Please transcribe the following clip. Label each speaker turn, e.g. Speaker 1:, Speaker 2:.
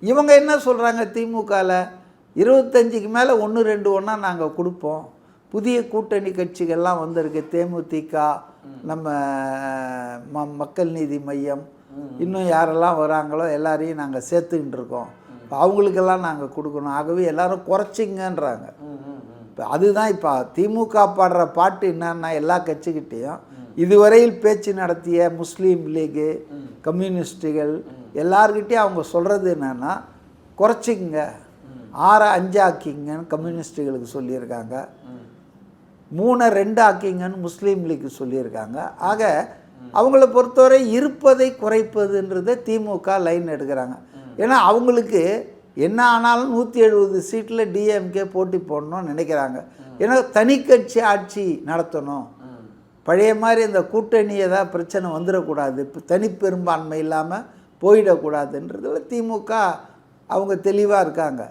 Speaker 1: இவங்க என்ன சொல்கிறாங்க திமுகவில் 25க்கு மேலே 1 2 ஒன்றா நாங்கள் கொடுப்போம். புதிய கூட்டணி கட்சிகள்லாம் வந்திருக்கு. தேமுதிக, நம்ம மக்கள் நீதி மையம், இன்னும் யாரெல்லாம் வராங்களோ எல்லாரையும் நாங்கள் சேர்த்துக்கிட்டு இருக்கோம். அவங்களுக்கெல்லாம் நாங்கள் கொடுக்கணும். ஆகவே எல்லோரும் குறைச்சிங்கன்றாங்க. இப்போ அதுதான் இப்போ திமுக பாடுற பாட்டு என்னன்னா, எல்லா கட்சிக்கிட்டேயும் இதுவரையில் பேச்சு நடத்திய முஸ்லீம் லீகு, கம்யூனிஸ்டுகள் எல்லார்கிட்டையும் அவங்க சொல்கிறது என்னென்னா, குறைச்சிங்க, 6 5 ஆக்கிங்கன்னு கம்யூனிஸ்டுகளுக்கு சொல்லியிருக்காங்க, 3 2 ஆக்கிங்கன்னு முஸ்லீம் லீக்கு சொல்லியிருக்காங்க. ஆக அவங்கள பொறுத்தவரை இருப்பதை குறைப்பதுன்றதை திமுக லைன் எடுக்கிறாங்க. ஏன்னா அவங்களுக்கு என்ன ஆனாலும் 170 சீட்டில் டிஎம்கே போட்டி போடணும்னு நினைக்கிறாங்க. ஏன்னா தனி கட்சி ஆட்சி நடத்தணும், பழைய மாதிரி இந்த கூட்டணி ஏதாவது பிரச்சனை வந்துடக்கூடாது, இப்போ தனிப்பெரும்பான்மை இல்லாமல் போயிடக்கூடாதுன்றதில் திமுக அவங்க தெளிவாக இருக்காங்க.